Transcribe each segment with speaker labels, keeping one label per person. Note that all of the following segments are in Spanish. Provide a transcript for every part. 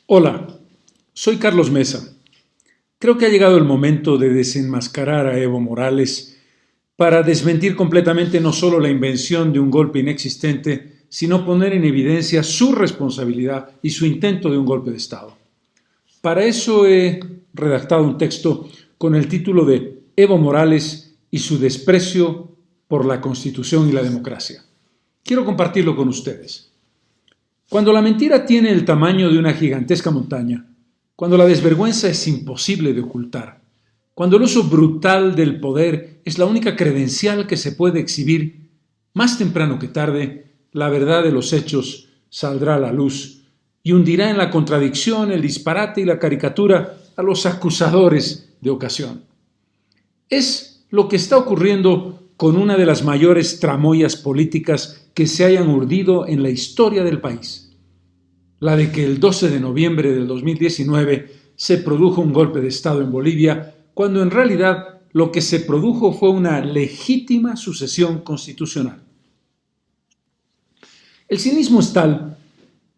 Speaker 1: Hola, soy Carlos Mesa. Creo que ha llegado el momento de desenmascarar a Evo Morales para desmentir completamente no solo la invención de un golpe inexistente, sino poner en evidencia su responsabilidad y su intento de un golpe de Estado. Para eso he redactado un texto con el título de Evo Morales y su desprecio por la Constitución y la democracia. Quiero compartirlo con ustedes. Cuando la mentira tiene el tamaño de una gigantesca montaña, cuando la desvergüenza es imposible de ocultar, cuando el uso brutal del poder es la única credencial que se puede exhibir, más temprano que tarde, la verdad de los hechos saldrá a la luz y hundirá en la contradicción, el disparate y la caricatura a los acusadores de ocasión. Es lo que está ocurriendo con una de las mayores tramoyas políticas que se hayan urdido en la historia del país. La de que el 12 de noviembre del 2019 se produjo un golpe de Estado en Bolivia, cuando en realidad lo que se produjo fue una legítima sucesión constitucional. El cinismo es tal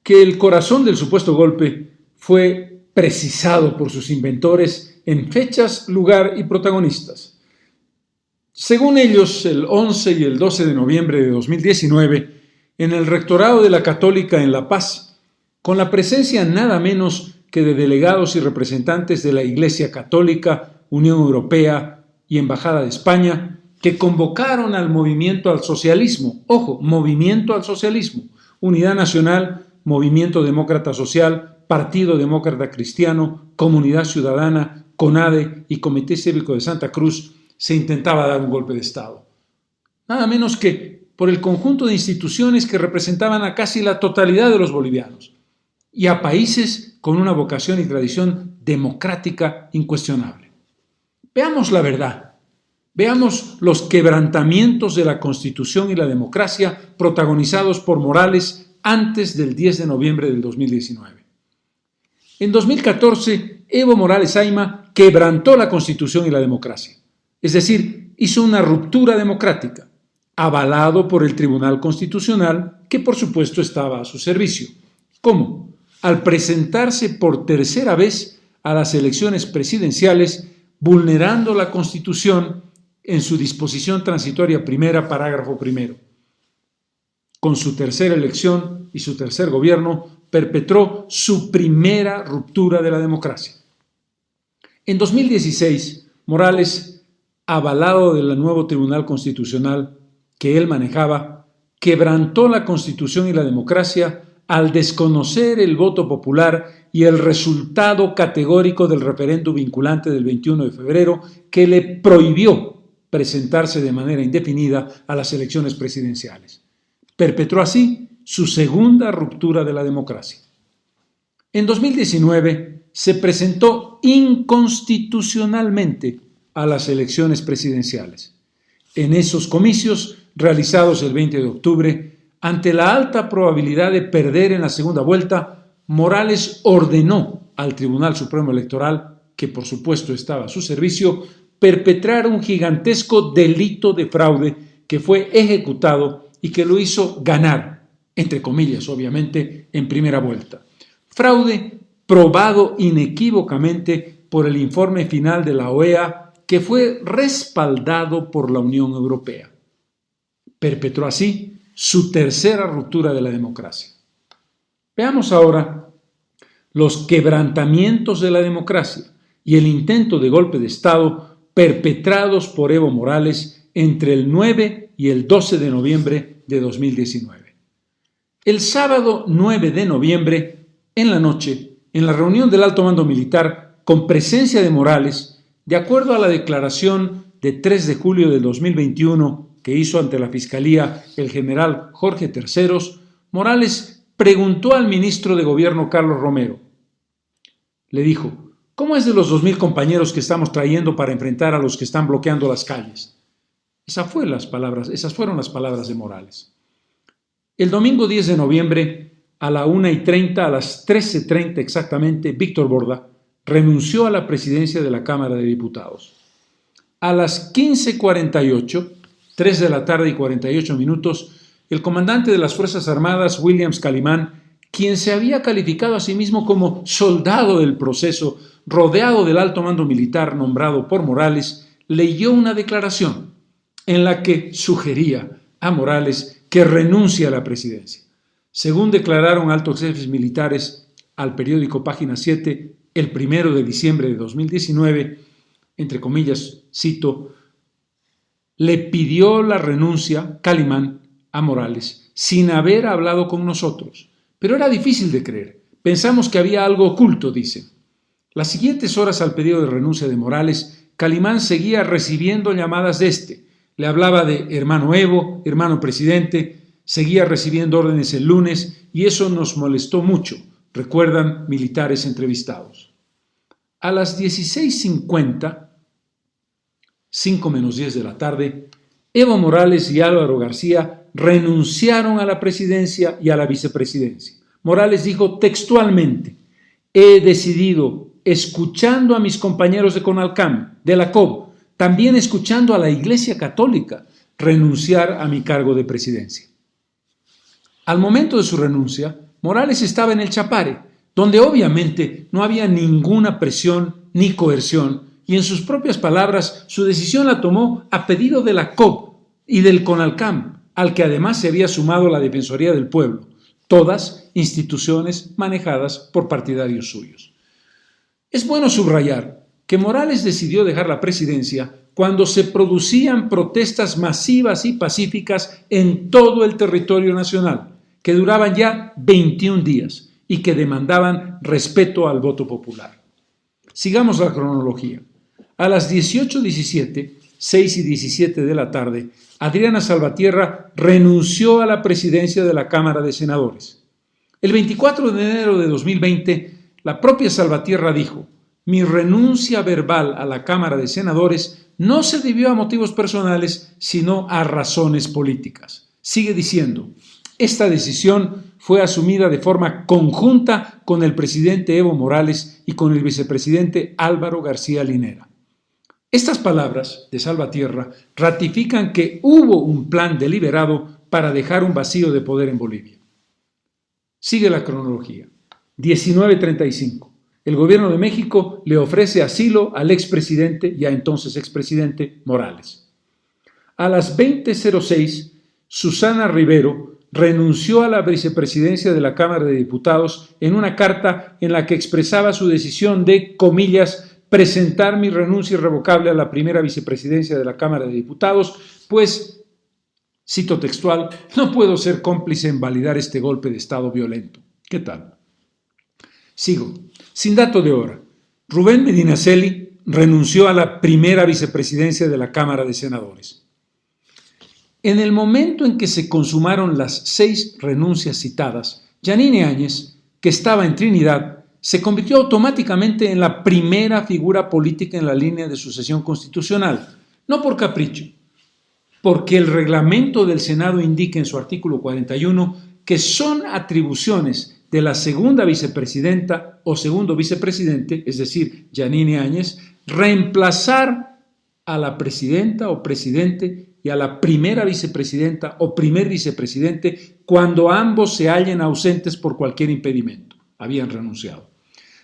Speaker 1: que el corazón del supuesto golpe fue precisado por sus inventores en fechas, lugar y protagonistas. Según ellos, el 11 y el 12 de noviembre de 2019, en el rectorado de la Católica en La Paz, con la presencia nada menos que de delegados y representantes de la Iglesia Católica, Unión Europea y Embajada de España, que convocaron al movimiento al socialismo, ojo, movimiento al socialismo, Unidad Nacional, Movimiento Demócrata Social, Partido Demócrata Cristiano, Comunidad Ciudadana, CONADE y Comité Cívico de Santa Cruz, se intentaba dar un golpe de Estado. Nada menos que por el conjunto de instituciones que representaban a casi la totalidad de los bolivianos y a países con una vocación y tradición democrática incuestionable. Veamos la verdad. Veamos los quebrantamientos de la Constitución y la democracia protagonizados por Morales antes del 10 de noviembre del 2019. En 2014, Evo Morales Ayma quebrantó la Constitución y la democracia. Es decir, hizo una ruptura democrática, avalado por el Tribunal Constitucional, que por supuesto estaba a su servicio. ¿Cómo? Al presentarse por tercera vez a las elecciones presidenciales, vulnerando la Constitución en su disposición transitoria primera, parágrafo primero. Con su tercera elección y su tercer gobierno, perpetró su primera ruptura de la democracia. En 2016, Morales, avalado del nuevo Tribunal Constitucional que él manejaba, quebrantó la Constitución y la democracia al desconocer el voto popular y el resultado categórico del referéndum vinculante del 21 de febrero que le prohibió presentarse de manera indefinida a las elecciones presidenciales. Perpetró así su segunda ruptura de la democracia. En 2019 se presentó inconstitucionalmente a las elecciones presidenciales. En esos comicios, realizados el 20 de octubre, ante la alta probabilidad de perder en la segunda vuelta, Morales ordenó al Tribunal Supremo Electoral, que por supuesto estaba a su servicio, perpetrar un gigantesco delito de fraude que fue ejecutado y que lo hizo ganar, entre comillas obviamente, en primera vuelta. Fraude probado inequívocamente por el informe final de la OEA, que fue respaldado por la Unión Europea. Perpetró así su tercera ruptura de la democracia. Veamos ahora los quebrantamientos de la democracia y el intento de golpe de Estado perpetrados por Evo Morales entre el 9 y el 12 de noviembre de 2019. El sábado 9 de noviembre, en la noche, en la reunión del alto mando militar, con presencia de Morales, de acuerdo a la declaración de 3 de julio de 2021 que hizo ante la Fiscalía el general Jorge Terceros, Morales preguntó al ministro de Gobierno Carlos Romero. Le dijo, ¿cómo es de los 2,000 compañeros que estamos trayendo para enfrentar a los que están bloqueando las calles? Esas fueron las palabras de Morales. El domingo 10 de noviembre, a la 1:30, a las 13:30 exactamente, Víctor Borda renunció a la presidencia de la Cámara de Diputados. A las 15:48, 3 de la tarde y 48 minutos, el comandante de las Fuerzas Armadas, Williams Calimán, quien se había calificado a sí mismo como soldado del proceso, rodeado del alto mando militar nombrado por Morales, leyó una declaración en la que sugería a Morales que renuncie a la presidencia. Según declararon altos jefes militares al periódico Página 7 el 1 de diciembre de 2019, entre comillas, cito, le pidió la renuncia Calimán a Morales sin haber hablado con nosotros. Pero era difícil de creer. Pensamos que había algo oculto, dice. Las siguientes horas al pedido de renuncia de Morales, Calimán seguía recibiendo llamadas de este. Le hablaba de hermano Evo, hermano presidente, seguía recibiendo órdenes el lunes y eso nos molestó mucho, recuerdan militares entrevistados. A las 16:50, 5 menos 10 de la tarde, Evo Morales y Álvaro García renunciaron a la presidencia y a la vicepresidencia. Morales dijo textualmente, he decidido, escuchando a mis compañeros de CONALCAM, de la COB, también escuchando a la Iglesia Católica, renunciar a mi cargo de presidencia. Al momento de su renuncia, Morales estaba en el Chapare, donde obviamente no había ninguna presión ni coerción, y en sus propias palabras, su decisión la tomó a pedido de la COB y del CONALCAM, al que además se había sumado la Defensoría del Pueblo, todas instituciones manejadas por partidarios suyos. Es bueno subrayar que Morales decidió dejar la presidencia cuando se producían protestas masivas y pacíficas en todo el territorio nacional, que duraban ya 21 días y que demandaban respeto al voto popular. Sigamos la cronología. A las 18:17, 6:17 de la tarde, Adriana Salvatierra renunció a la presidencia de la Cámara de Senadores. El 24 de enero de 2020, la propia Salvatierra dijo, mi renuncia verbal a la Cámara de Senadores no se debió a motivos personales, sino a razones políticas. Sigue diciendo, esta decisión fue asumida de forma conjunta con el presidente Evo Morales y con el vicepresidente Álvaro García Linera. Estas palabras de Salvatierra ratifican que hubo un plan deliberado para dejar un vacío de poder en Bolivia. Sigue la cronología. 19:35. El gobierno de México le ofrece asilo al expresidente, ya entonces expresidente, Morales. A las 20:06, Susana Rivero renunció a la vicepresidencia de la Cámara de Diputados en una carta en la que expresaba su decisión de, comillas, presentar mi renuncia irrevocable a la primera vicepresidencia de la Cámara de Diputados, pues, cito textual, no puedo ser cómplice en validar este golpe de Estado violento. ¿Qué tal? Sigo. Sin dato de hora. Rubén Medinaceli renunció a la primera vicepresidencia de la Cámara de Senadores. En el momento en que se consumaron las 6 renuncias citadas, Yanine Áñez, que estaba en Trinidad, se convirtió automáticamente en la primera figura política en la línea de sucesión constitucional, no por capricho, porque el reglamento del Senado indica en su artículo 41 que son atribuciones de la segunda vicepresidenta o segundo vicepresidente, es decir, Yanine Áñez, reemplazar a la presidenta o presidente y a la primera vicepresidenta o primer vicepresidente cuando ambos se hallen ausentes por cualquier impedimento. Habían renunciado.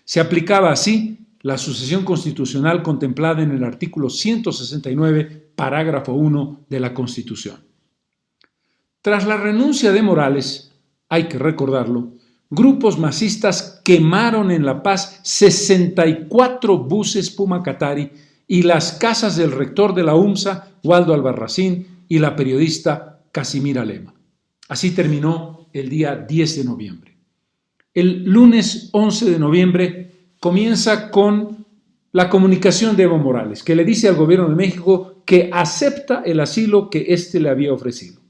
Speaker 1: Se aplicaba así la sucesión constitucional contemplada en el artículo 169, parágrafo 1 de la Constitución. Tras la renuncia de Morales, hay que recordarlo, grupos masistas quemaron en La Paz 64 buses Puma Katari y las casas del rector de la UMSA, Waldo Albarracín, y la periodista Casimira Lema. Así terminó el día 10 de noviembre. El lunes 11 de noviembre comienza con la comunicación de Evo Morales, que le dice al gobierno de México que acepta el asilo que éste le había ofrecido.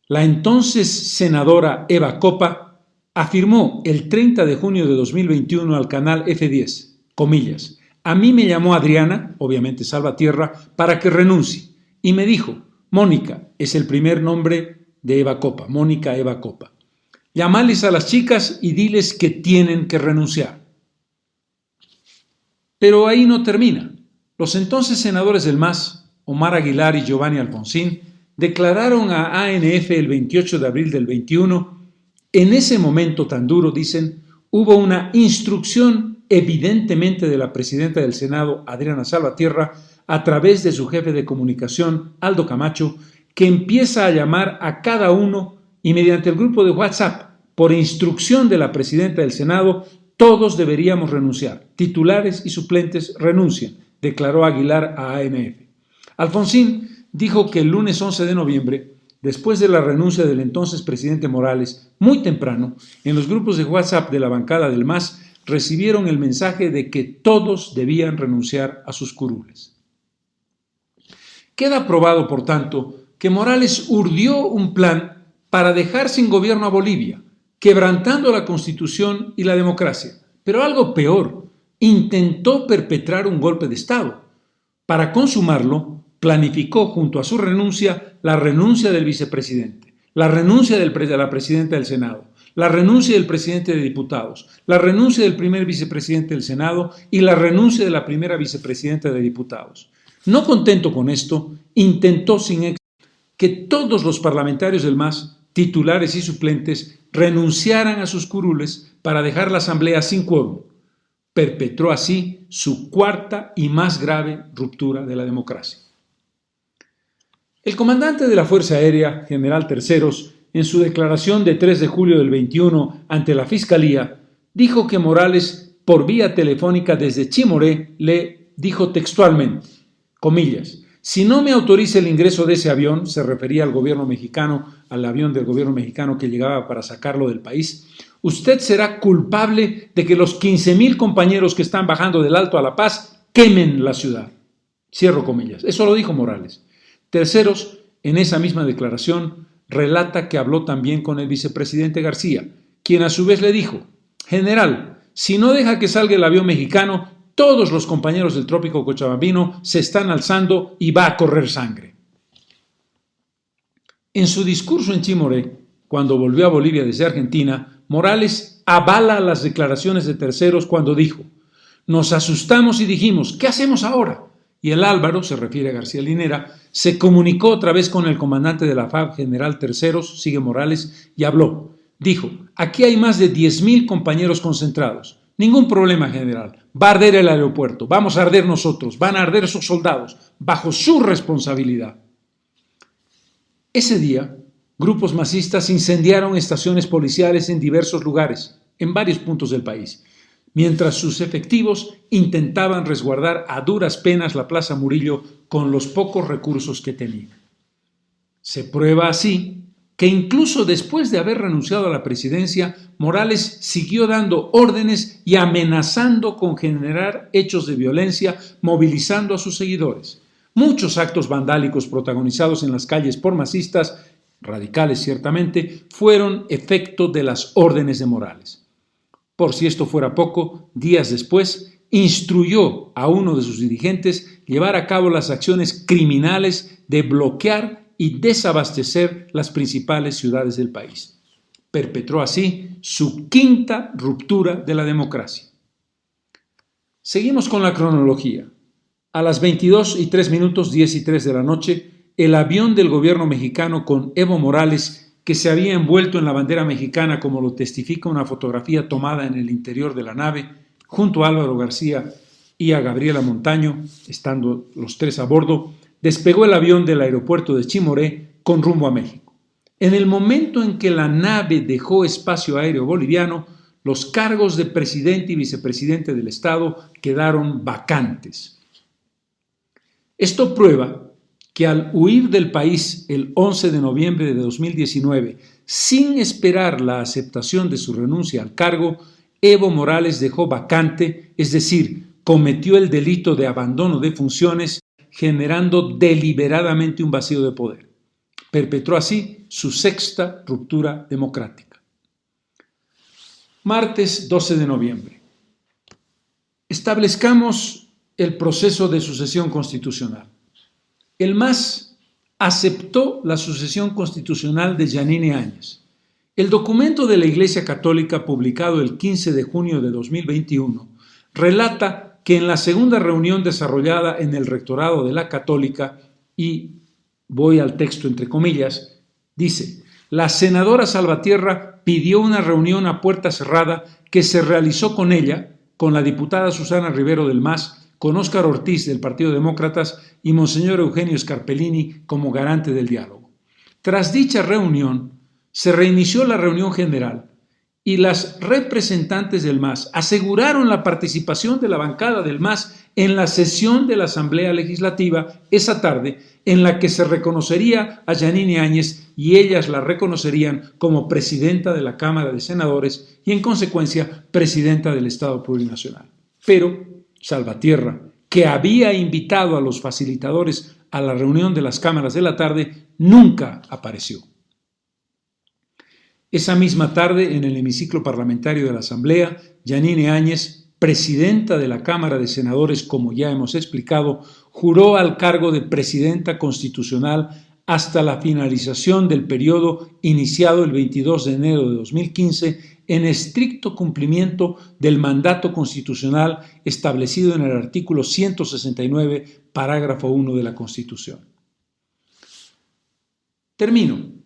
Speaker 1: La entonces senadora Eva Copa afirmó el 30 de junio de 2021 al canal F10, comillas, a mí me llamó Adriana, obviamente Salvatierra, para que renuncie y me dijo, Mónica, es el primer nombre de Eva Copa, Mónica Eva Copa. Llámales a las chicas y diles que tienen que renunciar. Pero ahí no termina. Los entonces senadores del MAS, Omar Aguilar y Giovanni Alfonsín, declararon a ANF el 28 de abril del 21 En ese momento tan duro, dicen, hubo una instrucción evidentemente de la presidenta del Senado, Adriana Salvatierra, a través de su jefe de comunicación, Aldo Camacho, que empieza a llamar a cada uno y mediante el grupo de WhatsApp, por instrucción de la presidenta del Senado, todos deberíamos renunciar. Titulares y suplentes renuncian, declaró Aguilar a ANF. Alfonsín dijo que el lunes 11 de noviembre, después de la renuncia del entonces presidente Morales, muy temprano, en los grupos de WhatsApp de la bancada del MAS, recibieron el mensaje de que todos debían renunciar a sus curules. Queda probado, por tanto, que Morales urdió un plan para dejar sin gobierno a Bolivia, quebrantando la Constitución y la democracia. Pero algo peor, intentó perpetrar un golpe de Estado. Para consumarlo, planificó junto a su renuncia la renuncia del vicepresidente, la renuncia de la presidenta del Senado, la renuncia del presidente de diputados, la renuncia del primer vicepresidente del Senado y la renuncia de la primera vicepresidenta de diputados. No contento con esto, intentó sin éxito que todos los parlamentarios del MAS, titulares y suplentes, renunciaran a sus curules para dejar la asamblea sin quórum. Perpetró así su cuarta y más grave ruptura de la democracia. El comandante de la Fuerza Aérea, general Terceros, en su declaración de 3 de julio del 21 ante la Fiscalía, dijo que Morales, por vía telefónica desde Chimoré, le dijo textualmente, comillas, si no me autoriza el ingreso de ese avión, se refería al gobierno mexicano, al avión del gobierno mexicano que llegaba para sacarlo del país, usted será culpable de que los 15,000 compañeros que están bajando del Alto a La Paz quemen la ciudad. Cierro comillas. Eso lo dijo Morales. Terceros, en esa misma declaración, relata que habló también con el vicepresidente García, quien a su vez le dijo, general, si no deja que salga el avión mexicano, todos los compañeros del trópico cochabambino se están alzando y va a correr sangre. En su discurso en Chimoré, cuando volvió a Bolivia desde Argentina, Morales avala las declaraciones de Terceros cuando dijo, nos asustamos y dijimos, ¿qué hacemos ahora? Y el Álvaro, se refiere a García Linera, se comunicó otra vez con el comandante de la FAB, general Terceros, sigue Morales, y habló. Dijo, aquí hay más de 10,000 compañeros concentrados. Ningún problema, general. Va a arder el aeropuerto, vamos a arder nosotros, van a arder sus soldados, bajo su responsabilidad. Ese día, grupos masistas incendiaron estaciones policiales en diversos lugares, en varios puntos del país, mientras sus efectivos intentaban resguardar a duras penas la Plaza Murillo con los pocos recursos que tenían. Se prueba así que incluso después de haber renunciado a la presidencia, Morales siguió dando órdenes y amenazando con generar hechos de violencia, movilizando a sus seguidores. Muchos actos vandálicos protagonizados en las calles por masistas, radicales ciertamente, fueron efecto de las órdenes de Morales. Por si esto fuera poco, días después, instruyó a uno de sus dirigentes llevar a cabo las acciones criminales de bloquear y desabastecer las principales ciudades del país. Perpetró así su quinta ruptura de la democracia. Seguimos con la cronología. A las 22:03, 10:03 de la noche, el avión del gobierno mexicano con Evo Morales, que se había envuelto en la bandera mexicana como lo testifica una fotografía tomada en el interior de la nave, junto a Álvaro García y a Gabriela Montaño, estando los tres a bordo, despegó el avión del aeropuerto de Chimoré con rumbo a México. En el momento en que la nave dejó espacio aéreo boliviano, los cargos de presidente y vicepresidente del Estado quedaron vacantes. Esto prueba que al huir del país el 11 de noviembre de 2019, sin esperar la aceptación de su renuncia al cargo, Evo Morales dejó vacante, es decir, cometió el delito de abandono de funciones, generando deliberadamente un vacío de poder. Perpetró así su sexta ruptura democrática. Martes 12 de noviembre. Establezcamos el proceso de sucesión constitucional. El MAS aceptó la sucesión constitucional de Yanine Áñez. El documento de la Iglesia Católica publicado el 15 de junio de 2021 relata que en la segunda reunión desarrollada en el rectorado de la Católica, y voy al texto entre comillas, dice, la senadora Salvatierra pidió una reunión a puerta cerrada que se realizó con ella, con la diputada Susana Rivero del MAS, con Óscar Ortiz del Partido Demócratas y Monseñor Eugenio Scarpellini como garante del diálogo. Tras dicha reunión, se reinició la reunión general y las representantes del MAS aseguraron la participación de la bancada del MAS en la sesión de la Asamblea Legislativa esa tarde, en la que se reconocería a Yanine Áñez y ellas la reconocerían como presidenta de la Cámara de Senadores y, en consecuencia, presidenta del Estado Plurinacional. Pero Salvatierra, que había invitado a los facilitadores a la reunión de las cámaras de la tarde, nunca apareció. Esa misma tarde, en el hemiciclo parlamentario de la Asamblea, Yanine Áñez, presidenta de la Cámara de Senadores, como ya hemos explicado, juró al cargo de presidenta constitucional hasta la finalización del periodo iniciado el 22 de enero de 2015 en estricto cumplimiento del mandato constitucional establecido en el artículo 169, parágrafo 1 de la Constitución. Termino.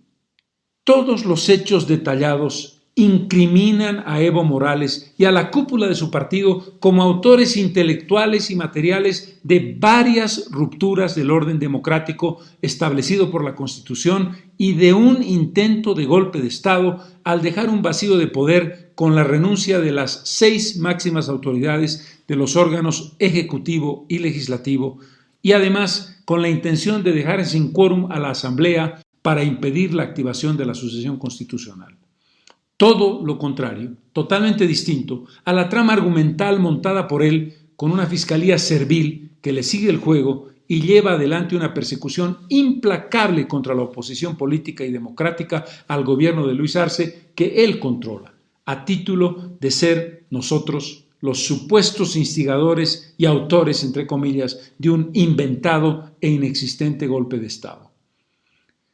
Speaker 1: Todos los hechos detallados incriminan a Evo Morales y a la cúpula de su partido como autores intelectuales y materiales de varias rupturas del orden democrático establecido por la Constitución y de un intento de golpe de Estado al dejar un vacío de poder con la renuncia de las 6 máximas autoridades de los órganos ejecutivo y legislativo y además con la intención de dejar sin quórum a la Asamblea para impedir la activación de la sucesión constitucional. Todo lo contrario, totalmente distinto a la trama argumental montada por él con una fiscalía servil que le sigue el juego y lleva adelante una persecución implacable contra la oposición política y democrática al gobierno de Luis Arce que él controla, a título de ser nosotros los supuestos instigadores y autores, entre comillas, de un inventado e inexistente golpe de Estado.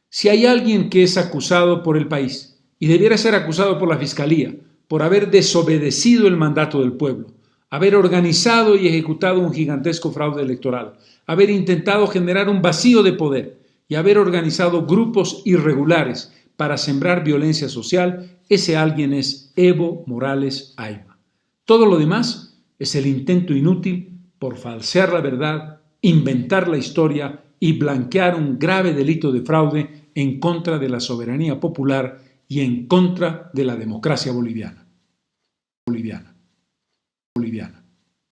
Speaker 1: Si hay alguien que es acusado por el país y debiera ser acusado por la Fiscalía por haber desobedecido el mandato del pueblo, haber organizado y ejecutado un gigantesco fraude electoral, haber intentado generar un vacío de poder y haber organizado grupos irregulares para sembrar violencia social, ese alguien es Evo Morales Ayma. Todo lo demás es el intento inútil por falsear la verdad, inventar la historia y blanquear un grave delito de fraude en contra de la soberanía popular y en contra de la democracia boliviana.